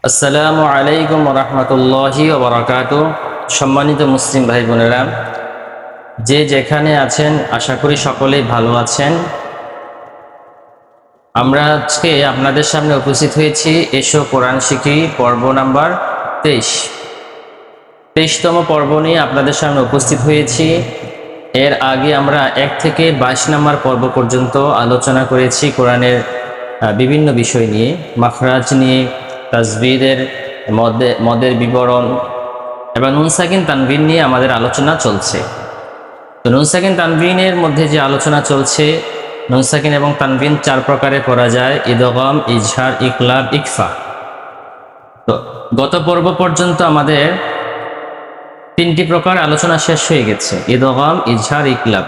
আসসালামু আলাইকুম রহমতুল্লাহি ওয়া বারাকাতুহু। সম্মানিত মুসলিম ভাই বোনেরা, যে যেখানে আছেন আশা করি সকলেই ভালো আছেন। আমরা আজকে আপনাদের সামনে উপস্থিত হয়েছি এসো কোরআন শিখি পর্ব নাম্বার 23তম পর্ব নিয়ে আপনাদের সামনে উপস্থিত হয়েছি। এর আগে আমরা 1 থেকে 22 নম্বর পর্ব পর্যন্ত আলোচনা করেছি কোরআনের বিভিন্ন বিষয় নিয়ে, মাখরাজ নিয়ে, তাজবীদের মদের বিবরণ এবং নুন সাকিন তানবিন নিয়ে আমাদের আলোচনা চলছে। তো নুন সাকিন তানবিনের মধ্যে যে আলোচনা চলছে, নুন সাকিন এবং তানবিন 4 প্রকারে করা যায়: ইদগাম, ইজহার, ইকলাব, ইকফা। তো গত পর্ব পর্যন্ত আমাদের 3টি প্রকার আলোচনা শেষ হয়ে গেছে: ইদগাম, ইজহার, ইকলাব।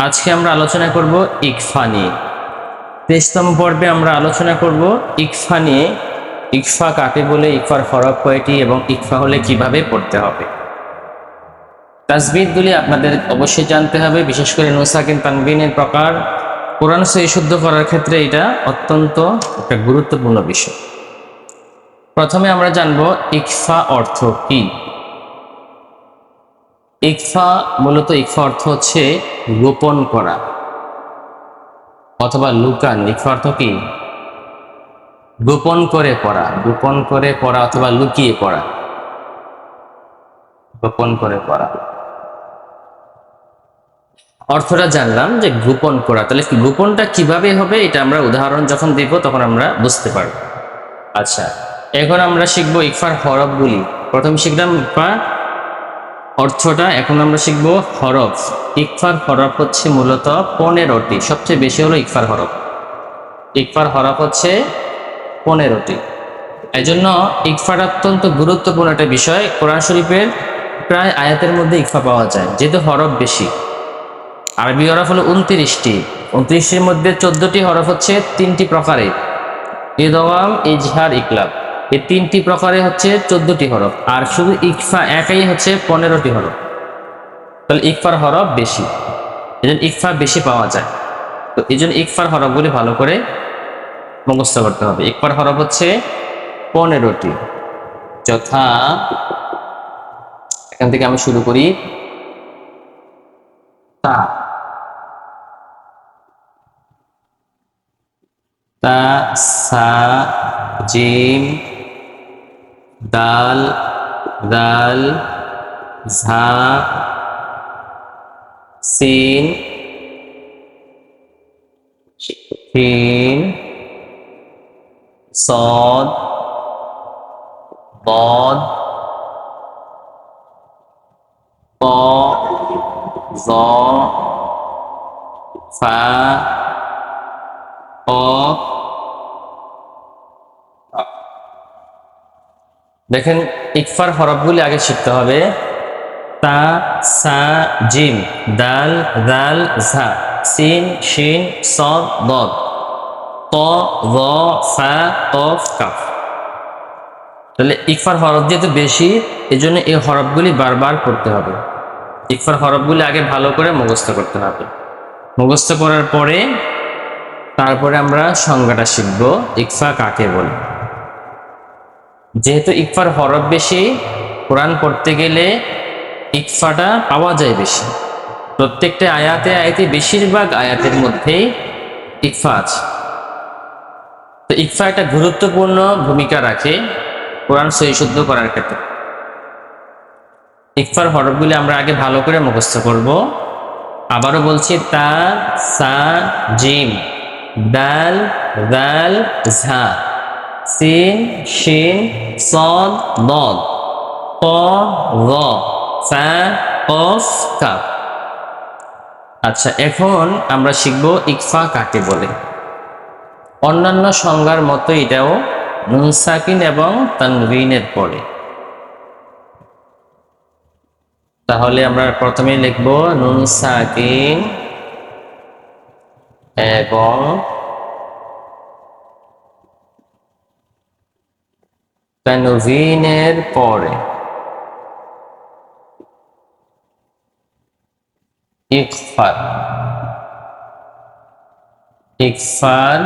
আজকে আমরা আলোচনা করব ইকফা নিয়ে। 23তম পর্বে আমরা আলোচনা করব ইকফা নিয়ে। ইকফা কাকে বলে, ইকফার হরফ কয়টি এবং ইকফা হলে কিভাবে পড়তে হবে। তাজবিদগুলি আপনাদের অবশ্যই জানতে হবে, বিশেষ করে নুন সাকিন তানবিনের প্রকার। কোরআন সহি শুদ্ধ করার ক্ষেত্রে এটা অত্যন্ত একটা গুরুত্বপূর্ণ বিষয়। প্রথমে আমরা জানব ইকফা অর্থ কি। ইকফা ইকফা অর্থ হচ্ছে গোপন করা অথবা লুকান। ইকফা অর্থ কি? গোপন করে পড়া, গোপন করে পড়া অথবা লুকিয়ে পড়া, গোপন করে পড়া। অর্থটা জানলাম যে গোপন করা, তাহলে গোপনটা কিভাবে হবে এটা আমরা উদাহরণ যখন দিব তখন আমরা বুঝতে পারব। আচ্ছা, এখন আমরা শিখবো ইকফার হরফগুলি। প্রথম শিখলাম ইকফা অর্থটা, এখন আমরা শিখবো হরফ। ইকফার হরফ হচ্ছে মূলত 15টি, সবচেয়ে বেশি হলো ইকফার হরফ। ইকফার হরফ হচ্ছে 15টি। এই জন্য ইকফার অত্যন্ত গুরুত্বপূর্ণ একটা বিষয়। কোরআন শরীফের প্রায় আয়াতের মধ্যে ইকফা পাওয়া যায়, যেহেতু হরফ বেশি। আরবি হরফ হলো 29টি। 29টির মধ্যে 14টি হরফ হচ্ছে 3টি প্রকারে: ইদগাম, ইজহার, ইকলাব। এই 3টি প্রকারে হচ্ছে 14টি হরফ, আর শুধু ইকফা একাই হচ্ছে 15টি হরফ। তাহলে ইকফার হরফ বেশি, এই জন্য ইকফা বেশি পাওয়া যায়। তো এই জন্য ইকফার হরফগুলি ভালো করে মুখস্থ করতে হবে। ইকফার হরফ হচ্ছে 15টি, যথা, এখান থেকে আমি শুরু করি। তা, তা, সা, জিম, দাল, দাল, ঝা, সিন, শিন, সদ, বদ, ত, জ, ফা, কফ। দেখেন, ইকফার হরফগুলি আগে শিখতে হবে: তা, সা, জিম, দাল, দাল, ঝা, সিন, শিন, সদ, দদ, ত, জ, ফা, কফ, কাফ। তাহলে ইকফার হরফ যেহেতু বেশি, এই জন্য এই হরফগুলি বারবার করতে হবে। ইকফার হরফগুলি আগে ভালো করে মুখস্থ করতে হবে। মুখস্থ করার পরে তারপরে আমরা সংজ্ঞাটা শিখব, ইকফা কাকে বলে। যেহেতু ইকফার হরফ বেশি, কোরআন পড়তে গেলে ইকফাটা পাওয়া যায় বেশি। প্রত্যেকটা আয়াতে আয়াতে, বেশিরভাগ আয়াতের মধ্যেই ইকফা আছে। তো ইকফা একটা গুরুত্বপূর্ণ ভূমিকা রাখে কোরআন সহি শুদ্ধ করার ক্ষেত্রে। ইকফার হরফগুলি আমরা আগে ভালো করে মুখস্থ করব। আবারও বলছি: তা, সা, জিম, দাল, দাল, ঝা, সিন, শিন, সদ, দদ, ত, জ, ফা, কফ, কাফ। আচ্ছা, এখন আমরা শিখব ইকফা কাকে বলে। অন্যান্য সংজ্ঞার মতো এটাও নুন সাকিন এবং তানবিনের পরে। তাহলে আমরা প্রথমে লিখব নুন সাকিন এবং তানবিনের পরে ইকফার। ইকফার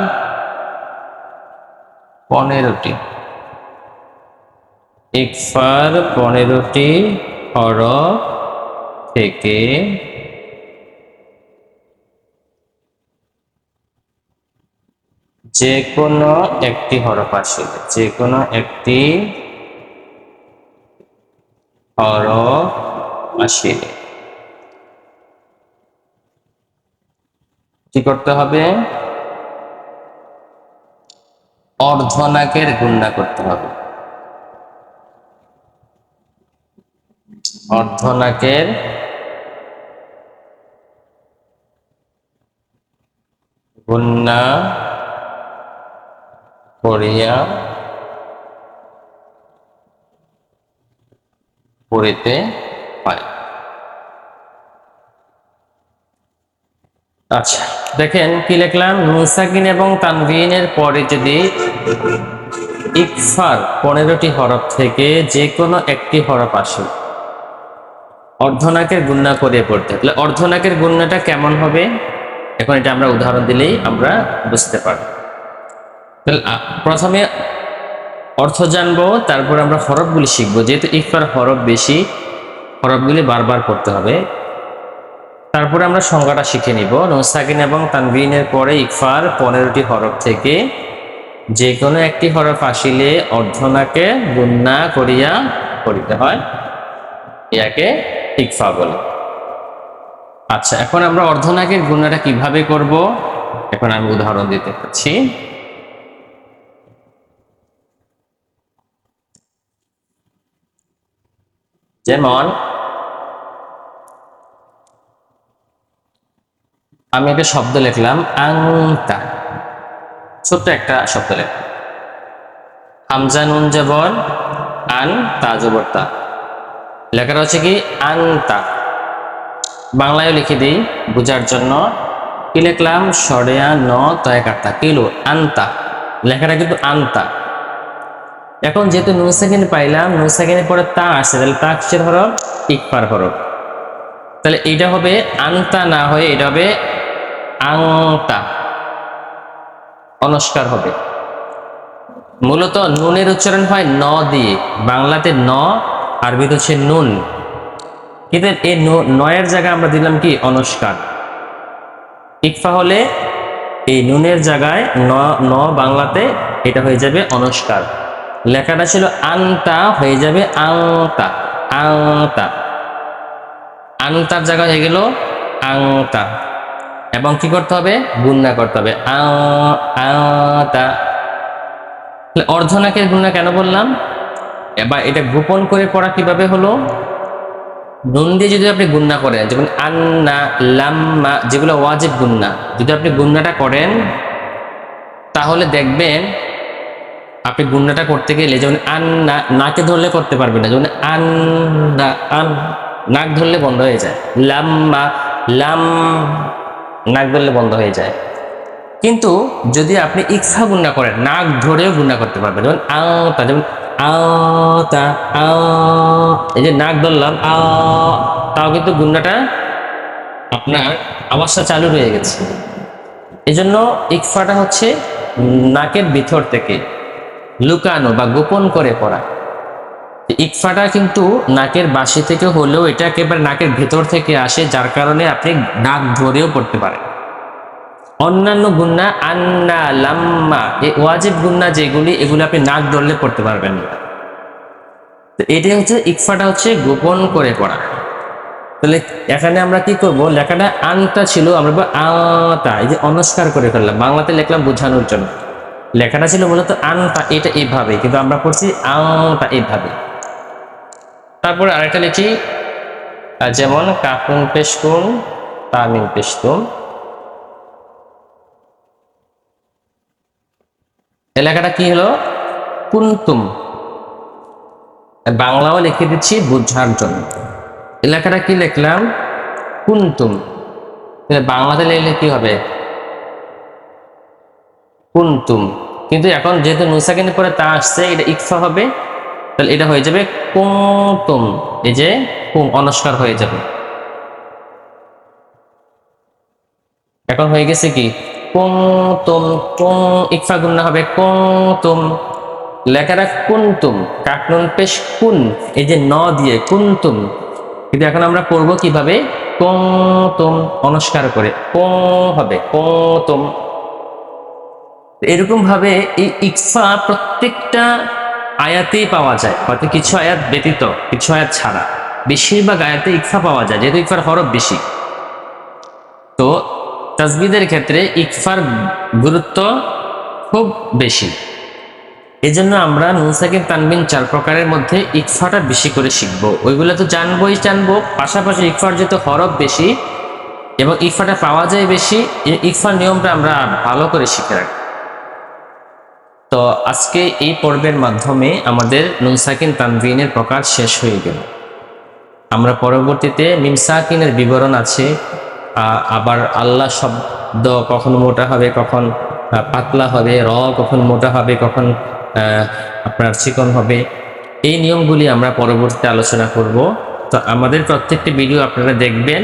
15টি। ইকফার 15টি হরফ থেকে যে কোনো একটি হরফ আসলে, যে কোনো একটি হরফ আসলে কি করতে হবে? অর্ধনাকের গুণনা করতে হবে। অর্ধনাকের গুণনা করিয়া পড়িতে হয়। আচ্ছা দেখেন কি লিখলাম, নুন সাকিন এবং তানবিনের পরে যদি ইকফার 15টি হরফ থেকে যে কোনো একটি হরফ আসে, অর্ধনাকের গুণনা করে পড়তে। তাহলে অর্ধনাকের গুণনাটা কেমন হবে, এখন এটা আমরা উদাহরণ দিলেই আমরা বুঝতে পারব। তাহলে প্রথমে অর্থ জানবো, তারপর আমরা হরফগুলি শিখবো। যেহেতু ইকফার হরফ বেশি, হরফগুলি বারবার পড়তে হবে। তারপরে আমরা সংজ্ঞাটা শিখে নিব। নুন সাকিন এবং তানবিনের পরে ইকফার 15টি হরফ থেকে যে কোনো একটি হরফ আসিলে অর্ধনাকে গুণনা করিয়া পড়িতে হয়, ইয়াকে ইকফা বলে। আচ্ছা এখন আমরা অর্ধনাকের গুণনাটা কিভাবে করব, এখন আমি উদাহরণ দিতে পারছি। যেমন আমি একটা শব্দ লিখলাম আংতা, ছোট্ট একটা শব্দ লিখলাম, হামজা নুন জবর আন, তা জবর তা, লেখাটা হচ্ছে কি আংতা। বাংলায় লিখে দিই বোঝার জন্য। কি লিখলাম? সরেয়া ন তয় কাটা কিলো আন্তা, লেখাটা কিন্তু আন্তা। এখন যেহেতু নুন সেকেন্ড পাইলাম, নুন সেকেন্ডের পরে তা আসছে, তাহলে তা কিসের হরফ? ইকফার হরফ। তাহলে এটা হবে আন্তা না হয়ে এটা হবে আংতা, অনস্কার হবে। মূলত নুনের উচ্চারণ হয় ন দিয়ে, বাংলাতে ন, আরবিতে হচ্ছে নুন, কিন্তু এই নয়ের জায়গায় আমরা দিলাম কি অনস্কার। ইকফা হলে এই নুনের জায়গায় ন বাংলাতে এটা হয়ে যাবে অনস্কার। লেখাটা ছিল আনতা, হয়ে যাবে আংতা, আংতা। আনতার জায়গায় হয়ে গেল আংতা। এবং কি করতে হবে? গুণনা করতে হবে আতা। অর্ধনাকের গুণনা কেন বললাম? এবার এটা গোপন করে পড়া কিভাবে হলো? নুন দিয়ে যদি আপনি গুণনা করেন, যেমন আন্না লাম্মা, যেগুলো ওয়াজিব গুণনা, যদি আপনি গুণনাটা করেন তাহলে দেখবেন আপনি গুণনাটা করতে গেলে, যেমন আন্না নাকে ধরলে করতে পারবেন না, যেমন আন্না আন, নাক ধরলে বন্ধ হয়ে যায়। লাম্মা লাম, নাক ধরলে বন্ধ হয়ে যায়। কিন্তু যদি আপনি ইকফা গুণনা করেন, নাক ধরেও গুণনা করতে পারবেন, যেমন আতা, যেমন আতা আ, এই যে নাক ধরলাম আ, তাও কিন্তু গুণনাটা আপনার আওয়াজটা চালু রয়ে গেছে। এই জন্য ইকফাটা হচ্ছে নাকের ভিতর থেকে লুকানো বা গোপন করে পড়া। ইকফাটা কিন্তু নাকের বাসি থেকে হলেও এটা একেবারে নাকের ভেতর থেকে আসে, যার কারণে আপনি নাক ধরেও পড়তে পারেন। অন্যান্য গুন্না আন্না লাম্মা, এই ওয়াজিব গুন্না যেগুলি, এগুলো আপনি নাক ধরলে পড়তে পারবেন না। তো এটাই হচ্ছে ইকফাটা হচ্ছে গোপন করে পড়া। তাহলে এখানে আমরা কি করব? লেখাটা আনটা ছিল, আমরা আতা, এই যে অনস্কার করে ফেললাম, বাংলাতে লিখলাম বোঝানোর জন্য। লেখাটা ছিল মূলত আনটা, এটা এইভাবে, কিন্তু আমরা পড়ছি আতা এইভাবে। তারপরে আরেকটা লিখি, যেমন কাকুন পেশকুন তামিন পেশতুম, এলাকাটা কি হলো? কুন্তুম। বাংলাও লিখে দিচ্ছি বোঝার জন্য। এলাকাটা কি লিখলাম? কুন্তুম। বাংলাতে লিখলে কি হবে? কুন্তুম। কিন্তু এখন যেহেতু নুন সাকিনের পরে তা আসছে, এটা ইকফা হবে, তাহলে এটা হয়ে যাবে কুন্তুম। এই যে কুম অনস্কার হয়ে যাবে। এখন হয়ে গেছে কি কুন্তুম, কুম ইকফা গুণনা হবে কুন্তুম। লেখাটা কুনতুম, কাকনুন পেশ কুন, এই যে ন দিয়ে কুনতুম, কিন্তু এখন আমরা পড়বো কিভাবে, কুনতুম অনস্কার করে কো হবে কুনতুম। এরকম ভাবে এই ইকফা প্রত্যেকটা আয়াতেই পাওয়া যায়, হয়তো কিছু আয়াত ব্যতীত, কিছু আয়াত ছাড়া বেশিরভাগ আয়াতে ইকফা পাওয়া যায়, যেহেতু ইকফার হরফ বেশি। তো তাজবিদের ক্ষেত্রে ইকফার গুরুত্ব খুব বেশি। এই জন্য আমরা নুন সাকিন তানবিন 4 প্রকারের মধ্যে ইকফাটা বেশি করে শিখবো। ওইগুলো তো জানবো, পাশাপাশি ইকফার যেহেতু হরফ বেশি এবং ইকফাটা পাওয়া যায় বেশি, ইকফার নিয়মটা আমরা ভালো করে শিখে রাখবো। তো আজকে এই পর্বের মাধ্যমে আমাদের নুন সাকিন তানবিনের প্রকার শেষ হয়ে গেল। আমরা পরবর্তীতে মিম সাকিনের বিবরণ আছে, আবার আল্লাহ শব্দ কখন মোটা হবে, কখন পাতলা হবে, র কখন মোটা হবে, কখন আপনার চিকন হবে, এই নিয়মগুলি আমরা পরবর্তীতে আলোচনা করব। তো আমাদের প্রত্যেকটি ভিডিও আপনারা দেখবেন,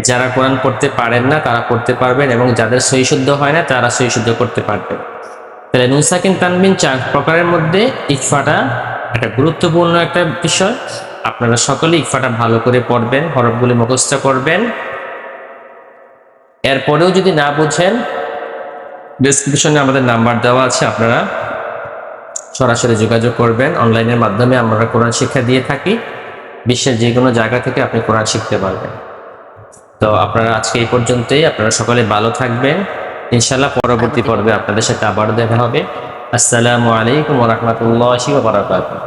যারা কোরআন পড়তে পারেন না তারা পড়তে পারবেন, এবং যাদের সহিশুদ্ধ হয় না তারা সহিশুদ্ধ করতে পারবেন। তাহলে নুন সাকিন তানবিন 4 প্রকারের মধ্যে ইকফাটা একটা গুরুত্বপূর্ণ একটা বিষয়। আপনারা সকলে ইকফাটা ভালো করে পড়বেন, হরফগুলি মুখস্থ করবেন। এরপরেও যদি না বোঝেন, ডেসক্রিপশনে আমাদের নাম্বার দেওয়া আছে, আপনারা সরাসরি যোগাযোগ করবেন। অনলাইনের মাধ্যমে আমরা কোরআন শিক্ষা দিয়ে থাকি, বিশ্বের যে কোনো জায়গা থেকে আপনি কোরআন শিখতে পারবেন। তো আপনারা আজকে এই পর্যন্তই, আপনারা সকলে ভালো থাকবেন। ইনশাআল্লাহ পরবর্তী পর্বে আপনাদের সাথে আবার দেখা হবে। আসসালামু আলাইকুম ওয়া রাহমাতুল্লাহি ওয়া বারাকাতুহু।